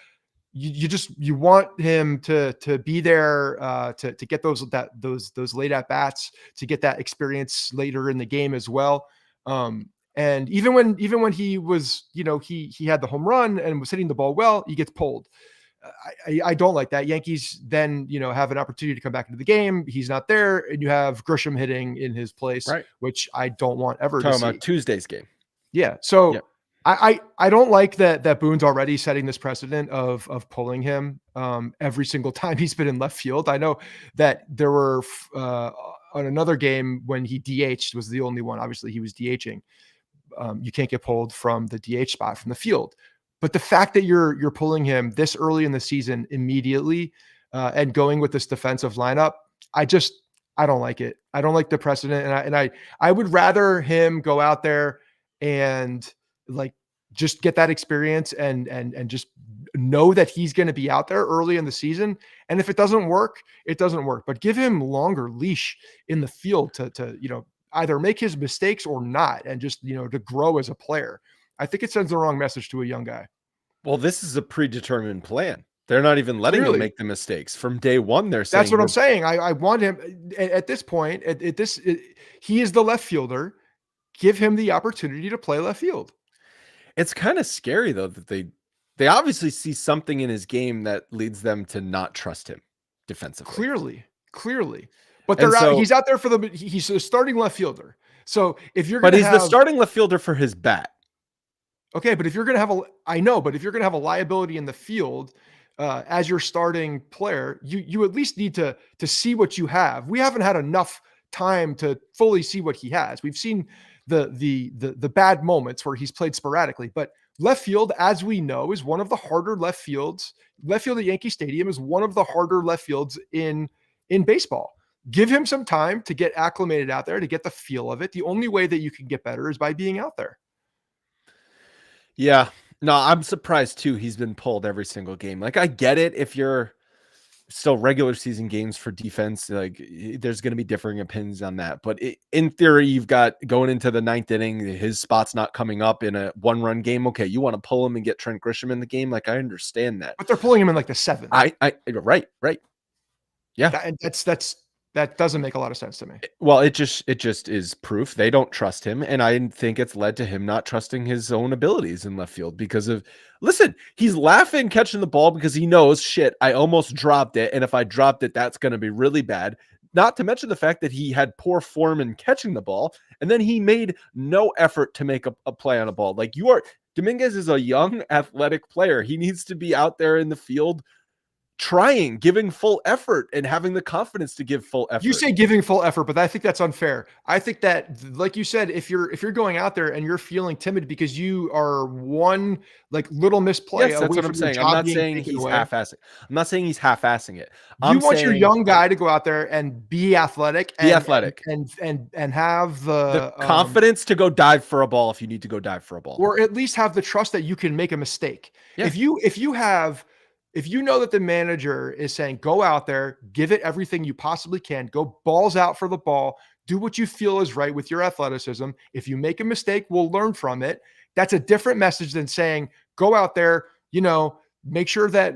you want him to be there to get those late at bats, to get that experience later in the game as well. And even when he was, he had the home run and was hitting the ball well, he gets pulled. I don't like that. Yankees then, have an opportunity to come back into the game. He's not there, and you have Grisham hitting in his place, right, which I don't want ever to see. About Tuesday's game. Yeah. So yep. I don't like that Boone's already setting this precedent of pulling him every single time he's been in left field. I know that there were on another game when he DH'd was the only one. Obviously, he was DHing. You can't get pulled from the DH spot from the field. But the fact that you're pulling him this early in the season immediately and going with this defensive lineup, I don't like it. I don't like the precedent, and I would rather him go out there and like just get that experience and just know that he's going to be out there early in the season. And if it doesn't work, it doesn't work. But give him longer leash in the field to either make his mistakes or not, and just to grow as a player. I think it sends the wrong message to a young guy. Well, this is a predetermined plan. They're not even letting him make the mistakes from day one. They're saying that's what I'm saying. I want him at this point. He is the left fielder. Give him the opportunity to play left field. It's kind of scary though that they obviously see something in his game that leads them to not trust him defensively. Clearly, but he's out there he's a starting left fielder. So if you're he's the starting left fielder for his bat. Okay, but if you're going to have a liability in the field as your starting player, you at least need to see what you have. We haven't had enough time to fully see what he has. We've seen the bad moments where he's played sporadically, but left field, as we know, is one of the harder left fields. Left field at Yankee Stadium is one of the harder left fields in baseball. Give him some time to get acclimated out there, to get the feel of it. The only way that you can get better is by being out there. Yeah, no, I'm surprised too. He's been pulled every single game. Like I get it if you're still regular season games for defense. Like there's going to be differing opinions on that, but in theory, you've got going into the 9th inning, his spot's not coming up in a 1-run game. Okay. You want to pull him and get Trent Grisham in the game. Like I understand that, but they're pulling him in like the 7th. Right. Yeah. That doesn't make a lot of sense to me. Well, it just is proof they don't trust him. And I think it's led to him not trusting his own abilities in left field because of, listen, he's laughing catching the ball because he knows, shit, I almost dropped it. And if I dropped it, that's going to be really bad. Not to mention the fact that he had poor form in catching the ball. And then he made no effort to make a play on a ball. Like Dominguez is a young athletic player. He needs to be out there in the field trying, giving full effort and having the confidence to give full effort. You say giving full effort, but I think that's unfair. I think that, like you said, if you're going out there and you're feeling timid because you are one like little misplay, yes, that's what I'm saying. I'm not saying he's half-assing. I'm not saying he's half-assing it. You want your young guy to go out there and be athletic, and have the confidence to go dive for a ball if you need to go dive for a ball, or at least have the trust that you can make a mistake. Yeah. If you know that the manager is saying, go out there, give it everything you possibly can, go balls out for the ball, do what you feel is right with your athleticism. If you make a mistake, we'll learn from it. That's a different message than saying, go out there, make sure that,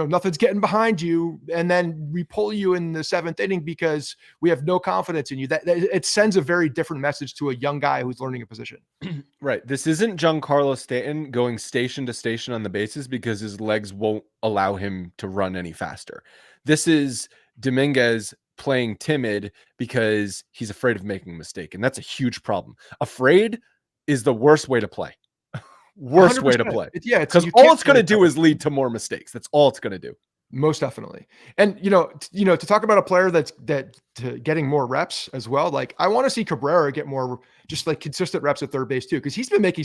nothing's getting behind you. And then we pull you in the 7th inning because we have no confidence in you. That it sends a very different message to a young guy who's learning a position. Right. This isn't Giancarlo Stanton going station to station on the bases because his legs won't allow him to run any faster. This is Dominguez playing timid because he's afraid of making a mistake. And that's a huge problem. Afraid is the worst way to play. Worst 100%. Way to play. Yeah. Because all it's going to do is lead to more mistakes. That's all it's going to do. Most definitely. And, to talk about a player that's getting more reps as well. Like I want to see Cabrera get more just like consistent reps at third base too. Cause he's been making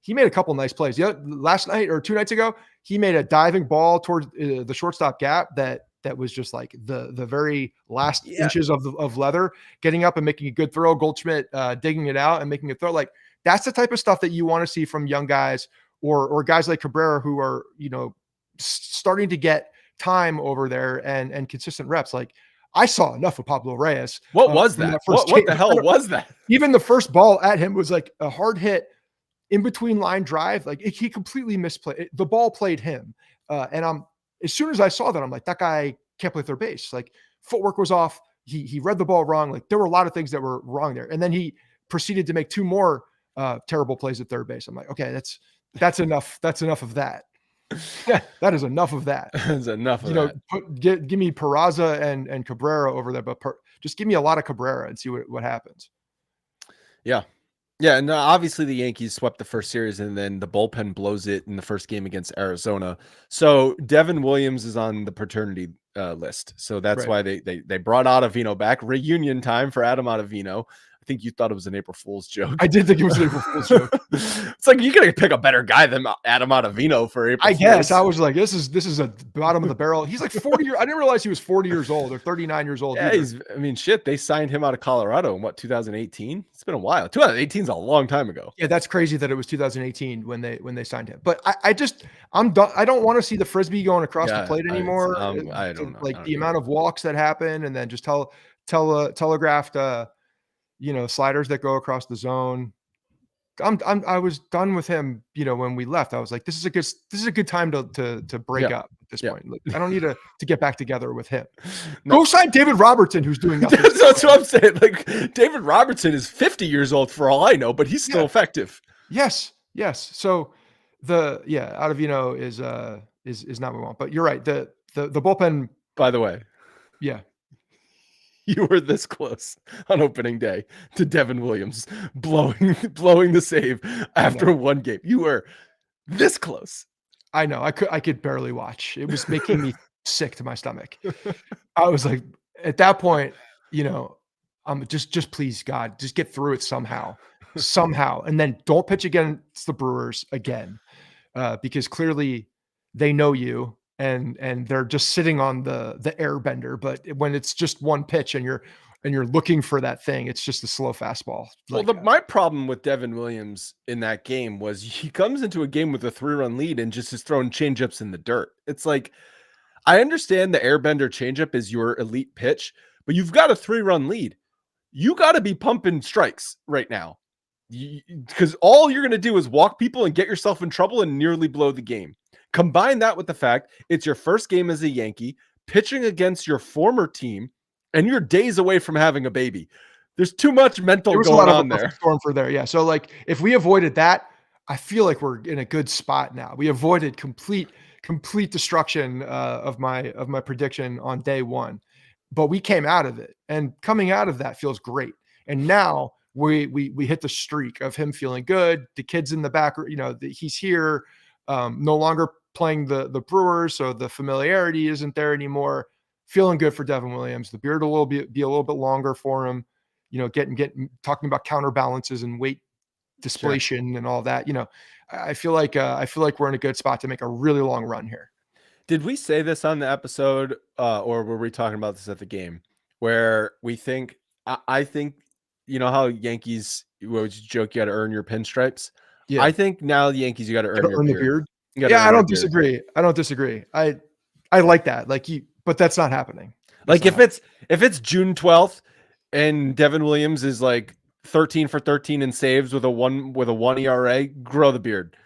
he made a couple nice plays. Last night or 2 nights ago, he made a diving ball towards the shortstop gap that was just like the very last inches of leather, getting up and making a good throw. Goldschmidt digging it out and making a throw. Like that's the type of stuff that you want to see from young guys or guys like Cabrera who are, starting to get time over there and consistent reps. Like I saw enough of Pablo Reyes. What was that? What the hell was that? Even the first ball at him was like a hard hit in between line drive. Like he completely misplayed. The ball played him. And as soon as I saw that, I'm like, that guy can't play third base. Like footwork was off. He read the ball wrong. Like there were a lot of things that were wrong there. And then he proceeded to make 2 more terrible plays at third base. I'm like, okay, that's enough. That's enough of that. Yeah, that is enough of that. That's enough of that. Give me Peraza and Cabrera over there, but just give me a lot of Cabrera and see what happens. Yeah. Yeah, and obviously the Yankees swept the first series, and then the bullpen blows it in the first game against Arizona. So Devin Williams is on the paternity list. So that's why they brought Ottavino back. Reunion time for Adam Ottavino. I think you thought it was an April Fool's joke. I did think it was an April Fool's joke. It's like you gotta pick a better guy than Adam Ottavino for April Fool's. Guess I was like, this is a bottom of the barrel. He's like 40 years. I didn't realize he was 40 years old or 39 years old. Yeah, shit. They signed him out of Colorado in 2018. It's been a while. 2018 is a long time ago. Yeah, that's crazy that it was 2018 when they signed him. But I'm done. I don't want to see the frisbee going across the plate anymore. I don't know. Like the amount of walks that happen, and then just telegraphed. Sliders that go across the zone. I was done with him. When we left, I was like, this is a good time to break up at this point. Like, I don't need to get back together with him. No. Go sign David Robertson, who's doing nothing. That's what I'm saying. Like David Robertson is 50 years old for all I know, but he's still effective. Yes. So Ottavino is not what we want. But you're right. The bullpen. By the way. Yeah. You were this close on opening day to Devin Williams blowing the save after one game. You were this close. I know. I could barely watch. It was making me sick to my stomach. I was like, at that point, I'm just please God, just get through it somehow, and then don't pitch against the Brewers again, because clearly they know you. And they're just sitting on the airbender, but when it's just one pitch and you're looking for that thing, it's just a slow fastball. My problem with Devin Williams in that game was he comes into a game with a 3-run lead and just is throwing changeups in the dirt. It's like, I understand the airbender changeup is your elite pitch, but you've got a 3-run lead. You got to be pumping strikes right now, because all you're going to do is walk people and get yourself in trouble and nearly blow the game. Combine that with the fact it's your first game as a Yankee, pitching against your former team, and you're days away from having a baby. There's too much mental going on there. Storm for there. Yeah. So like if we avoided that, I feel like we're in a good spot now. We avoided complete destruction of my prediction on day one, but we came out of it, and coming out of that feels great. And now we hit the streak of him feeling good. The kids in the back, he's here, no longer playing the Brewers, so the familiarity isn't there anymore. Feeling good for Devin Williams. The beard will be a little bit longer for him. Getting talking about counterbalances and weight displacement and all that. I feel like we're in a good spot to make a really long run here. Did we say this on the episode, or were we talking about this at the game, where we think, I think, how Yankees, what you joke, you got to earn your pinstripes. Yeah. I think now the Yankees, you got to earn your beard. Yeah, I don't disagree. I like that. But that's not happening. If it's June 12th and Devin Williams is like 13 for 13 in saves with a 1 ERA, grow the beard.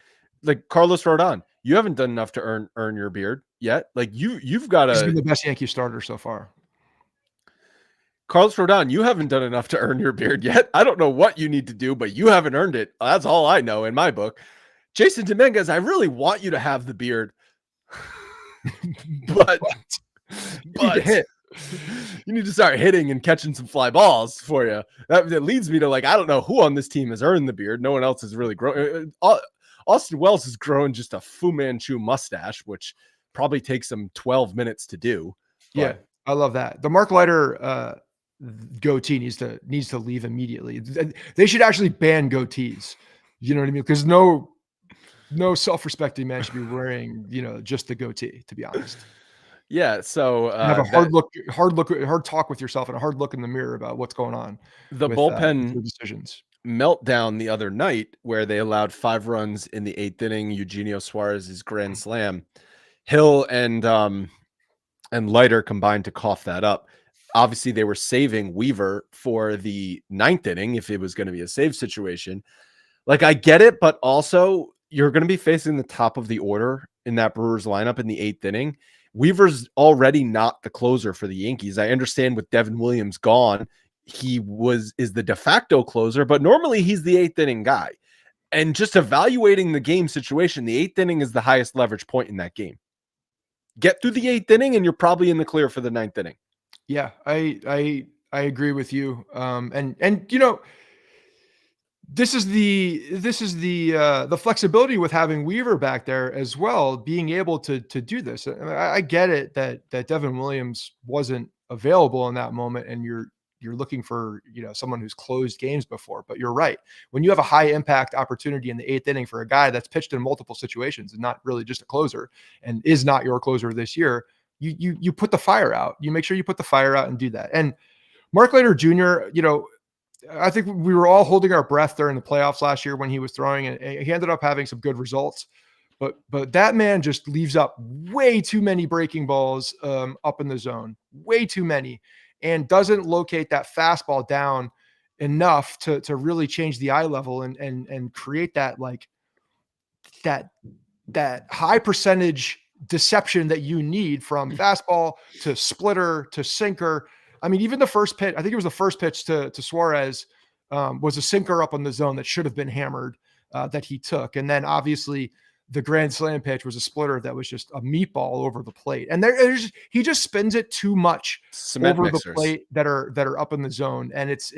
Like Carlos Rodon, you haven't done enough to earn your beard yet. Like you've got to. He's been the best Yankee starter so far. Carlos Rodon, you haven't done enough to earn your beard yet. I don't know what you need to do, but you haven't earned it. That's all I know in my book. Jason Dominguez, I really want you to have the beard, but you need to start hitting and catching some fly balls for you. That leads me to I don't know who on this team has earned the beard. No one else has really grown. Austin Wells has grown just a Fu Manchu mustache, which probably takes him 12 minutes to do. Yeah, I love that. The Mark Leiter goatee needs to leave immediately. They should actually ban goatees. You know what I mean? Because no self-respecting man should be wearing, just the goatee, to be honest. Yeah. So have a hard talk with yourself and a hard look in the mirror about what's going on. The bullpen decisions meltdown the other night, where they allowed 5 runs in the 8th inning, Eugenio Suarez's grand slam. Hill and Leiter combined to cough that up. Obviously, they were saving Weaver for the 9th inning if it was going to be a save situation. I get it, but also you're going to be facing the top of the order in that Brewers lineup in the 8th inning. Weaver's already not the closer for the Yankees. I understand with Devin Williams gone, he is the de facto closer, but normally he's the 8th inning guy. And just evaluating the game situation, the 8th inning is the highest leverage point in that game. Get through the 8th inning and you're probably in the clear for the 9th inning. Yeah, I agree with you. And this is the flexibility with having Weaver back there as well, being able to do this. I get it that Devin Williams wasn't available in that moment, and you're looking for someone who's closed games before. But you're right, when you have a high impact opportunity in the 8th inning for a guy that's pitched in multiple situations and not really just a closer, and is not your closer this year, you put the fire out. You make sure you put the fire out and do that. And Mark Leiter Jr., I think we were all holding our breath during the playoffs last year when he was throwing, and he ended up having some good results. But that man just leaves up way too many breaking balls up in the zone, way too many, and doesn't locate that fastball down enough to really change the eye level and create that that high percentage deception that you need from fastball to splitter to sinker. I mean, even the first pitch, I think it was the first pitch to Suarez, was a sinker up on the zone that should have been hammered, that he took. And then obviously the grand slam pitch was a splitter that was just a meatball over the plate. And he just spins it too much over the plate that are up in the zone. And it's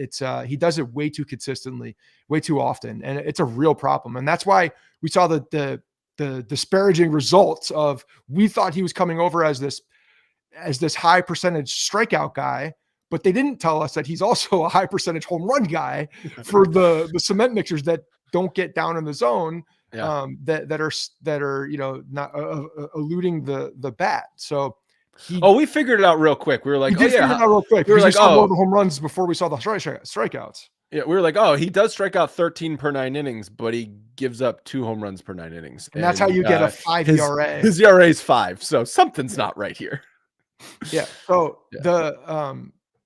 he does it way too consistently, way too often. And it's a real problem. And that's why we saw the disparaging results of, we thought he was coming over as this high percentage strikeout guy, but they didn't tell us that he's also a high percentage home run guy for the cement mixers that don't get down in the zone, that are not eluding the bat. So we figured it out real quick. We were like, we were like, the home runs before we saw the strikeouts. Yeah, we were like, oh, he does strike out 13 per 9 innings, but he gives up 2 home runs per 9 innings. And that's how you get a 5 ERA. His ERA is 5, so something's not right here. Yeah. So Yeah.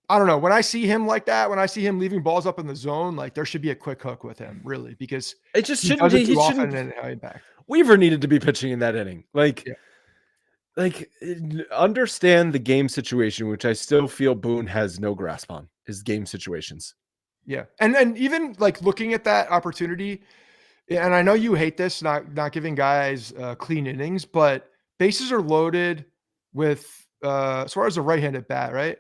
I don't know. When I see him like that, when I see him leaving balls up in the zone, like there should be a quick hook with him, really, because It just he shouldn't does it be. He too often shouldn't. and high impact. Weaver needed to be pitching in that inning. Yeah. Understand the game situation, which I still feel Boone has no grasp on, is game situations. Yeah. And even like looking at that opportunity, and I know you hate this, not giving guys clean innings, but bases are loaded with as far as a right-handed bat, right?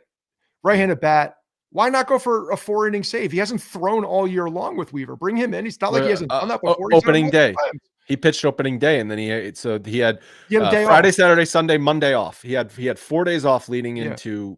Right-handed bat. Why not go for a 4-inning save? He hasn't thrown all year long with Weaver. Bring him in. He's not like he hasn't done that before. He's done it Opening day. multiple times. He pitched opening day, and then he had a day Friday, off. Saturday, Sunday, Monday off. He had 4 days off leading into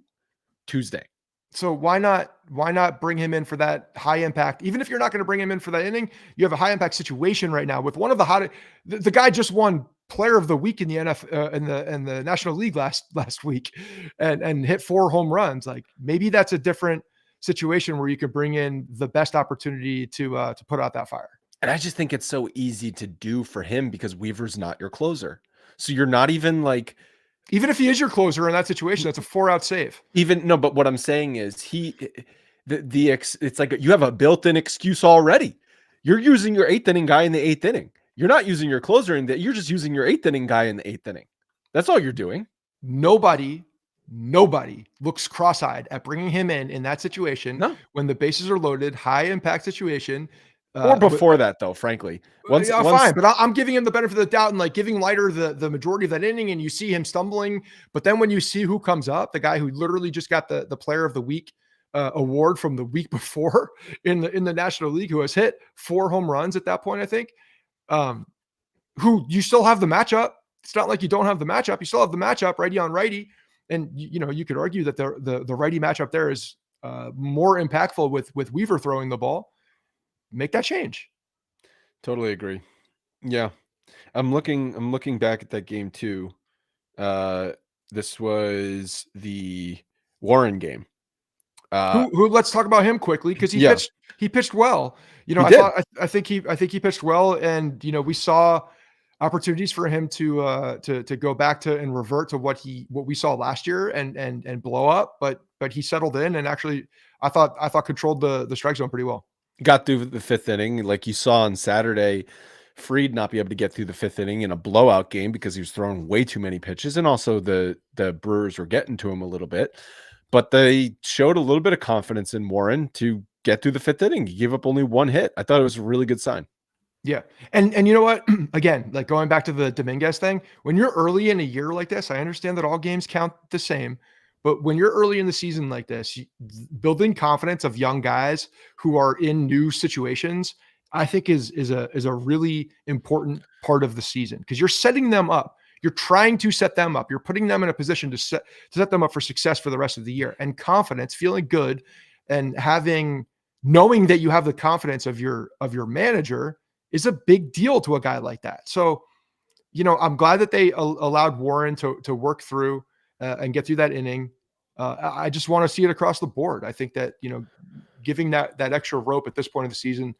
Tuesday. So why not bring him in for that high impact? Even if you're not going to bring him in for that inning, you have a high impact situation right now with one of the hottest. The guy just won Player of the Week in the NFL in the National League last week, and hit 4 home runs. Like maybe that's a different situation where you could bring in the best opportunity to put out that fire. And I just think it's so easy to do for him because Weaver's not your closer. So you're not even like, even if he is your closer in that situation, that's a 4-out save. But what I'm saying is it's like you have a built-in excuse already. You're using your 8th inning guy in the 8th inning. You're not using your closer in that. You're just using your 8th inning guy in the 8th inning. That's all you're doing. Nobody looks cross-eyed at bringing him in that situation when the bases are loaded, high impact situation. Or before that, though, frankly. Fine, but I'm giving him the benefit of the doubt and like giving Leiter the majority of that inning, and you see him stumbling. But then when you see who comes up, the guy who literally just got the Player of the Week award from the week before in the National League, who has hit 4 home runs at that point, I think. Who you still have the matchup. It's not like you don't have the matchup. You still have the matchup, righty on righty, and you could argue that the righty matchup there is more impactful with Weaver throwing the ball. Make that change. Totally agree. Yeah. I'm looking back at that game too. This was the Warren game. Who let's talk about him quickly because he pitched well. I think he pitched well, and we saw opportunities for him to go back to and revert to what we saw last year and blow up, but he settled in and actually I thought controlled the strike zone pretty well. Got through the 5th inning, like you saw on Saturday. Freed not be able to get through the 5th inning in a blowout game because he was throwing way too many pitches, and also the Brewers were getting to him a little bit. But they showed a little bit of confidence in Warren to get through the 5th inning. He gave up only 1 hit. I thought it was a really good sign. Yeah. And you know what? Again, like going back to the Dominguez thing, when you're early in a year like this, I understand that all games count the same. But when you're early in the season like this, building confidence of young guys who are in new situations, I think is a really important part of the season because you're setting them up. You're trying to set them up. You're putting them in a position to set them up for success for the rest of the year. And confidence, feeling good, and knowing that you have the confidence of your manager is a big deal to a guy like that. So, I'm glad that they allowed Warren to work through and get through that inning. I just want to see it across the board. I think that, giving that extra rope at this point of the season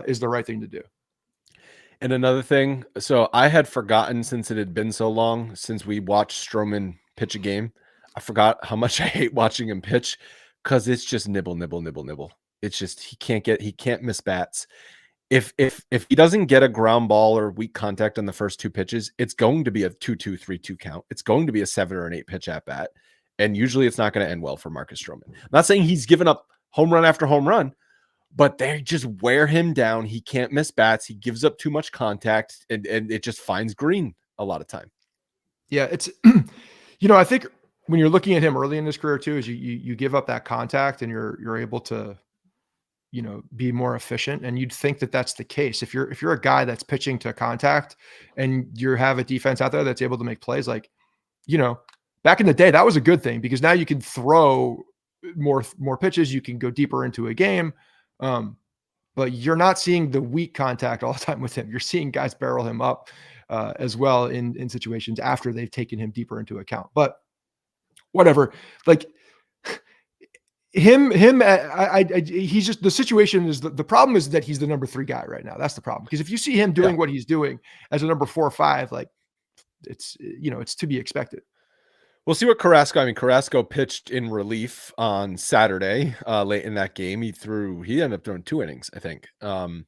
is the right thing to do. And another thing, so I had forgotten, since it had been so long since we watched Stroman pitch a game, I forgot how much I hate watching him pitch because it's just nibble. It's just he can't miss bats. If he doesn't get a ground ball or weak contact on the first 2 pitches, it's going to be a 2-2, 3-2 count. It's going to be a 7 or an 8 pitch at bat. And usually it's not going to end well for Marcus Stroman. I'm not saying he's given up home run after home run, but they just wear him down. He can't miss bats. He gives up too much contact, and it just finds green a lot of time. Yeah, it's, I think when you're looking at him early in his career too, is you give up that contact and you're able to, be more efficient. And you'd think that that's the case. If you're a guy that's pitching to contact and you have a defense out there that's able to make plays, like, back in the day, that was a good thing because now you can throw more pitches. You can go deeper into a game. But you're not seeing the weak contact all the time with him. You're seeing guys barrel him up as well in situations after they've taken him deeper into account. But whatever, like he's just, the situation is the problem is that he's the number 3 guy right now. That's the problem. Because if you see him doing what he's doing as a number 4 or 5, like it's to be expected. We'll see what Carrasco pitched in relief on Saturday, late in that game. He ended up throwing 2 innings, I think. That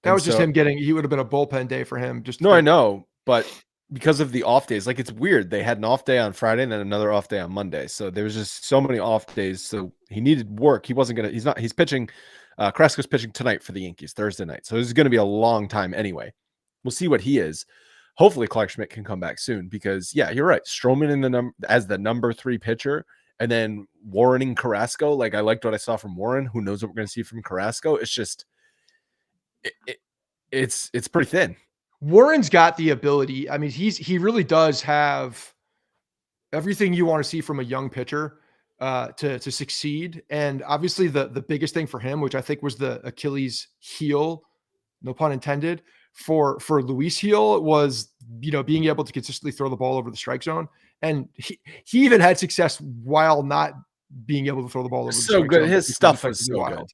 was just him he would have been a bullpen day for him. I know, but because of the off days, like it's weird. They had an off day on Friday and then another off day on Monday. So there was just so many off days. So he needed work. He's pitching. Carrasco's pitching tonight for the Yankees Thursday night. So this is going to be a long time anyway. We'll see what he is. Hopefully Clark Schmidt can come back soon because you're right. Stroman as the number 3 pitcher, and then Warren and Carrasco. Like I liked what I saw from Warren. Who knows what we're going to see from Carrasco? It's just, it's pretty thin. Warren's got the ability. I mean, he really does have everything you want to see from a young pitcher to succeed. And obviously the biggest thing for him, which I think was the Achilles heel, no pun intended, for Luis Heel was, being able to consistently throw the ball over the strike zone. And he even had success while not being able to throw the ball over the strike zone. His stuff was so good.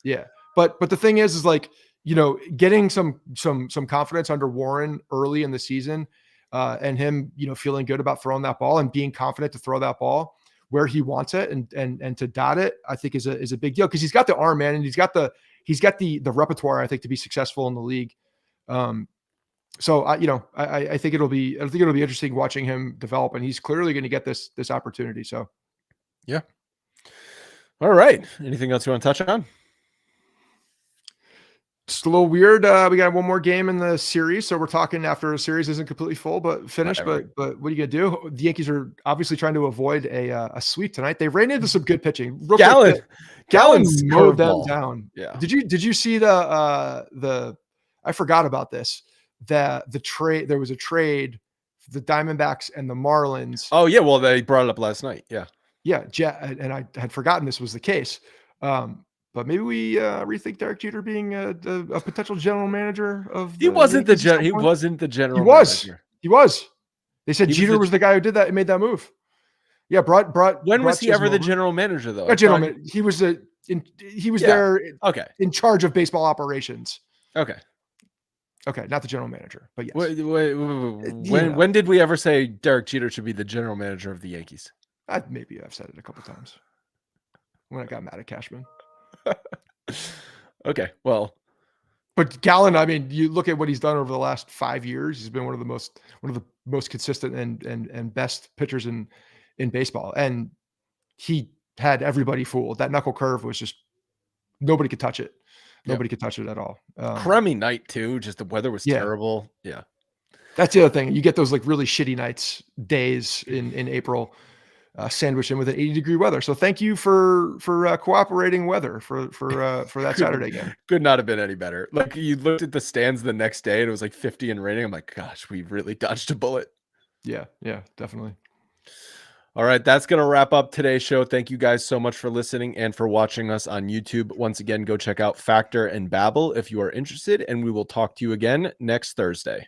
Yeah. But the thing is like, getting some confidence under Warren early in the season and him, feeling good about throwing that ball and being confident to throw that ball where he wants it and to dot it, I think is a big deal. Cause he's got the arm, man. And he's got the repertoire, I think, to be successful in the league. So I think it'll be interesting watching him develop, and he's clearly going to get this opportunity. So, yeah. All right. Anything else you want to touch on? Just a little weird. We got one more game in the series, so we're talking after a series isn't completely full, but finished. But what are you gonna do? The Yankees are obviously trying to avoid a sweep tonight. They ran into some good pitching. Gallen mowed them down. Yeah. Did you see the? I forgot about this. The trade. There was a trade. The Diamondbacks and the Marlins. Oh yeah, well they brought it up last night. Yeah. Yeah, and I had forgotten this was the case. But maybe we rethink Derek Jeter being a potential general manager of. He wasn't the general manager. He was. They said Jeter was the guy who did that and made that move. Yeah, brought. When was he ever the general manager though? He was there. Okay. In charge of baseball operations. Okay, not the general manager, but yes. When did we ever say Derek Jeter should be the general manager of the Yankees? Maybe I've said it a couple times when I got mad at Cashman. Okay, well, but Gallen, I mean, you look at what he's done over the last 5 years. He's been one of the most consistent and best pitchers in baseball, and he had everybody fooled. That knuckle curve was just nobody could touch it. Nobody could touch it at all. Crummy night too. Just the weather was terrible. Yeah, that's the other thing. You get those like really shitty nights, days in April. Sandwiched in with an 80-degree weather. So thank you for cooperating weather for that Saturday game. Could not have been any better. Like you looked at the stands the next day and it was like 50 and raining. I'm like, gosh, we really dodged a bullet. Yeah, definitely. All right, that's going to wrap up today's show. Thank you guys so much for listening and for watching us on YouTube. Once again, go check out Factor and Babbel if you are interested, and we will talk to you again next Thursday.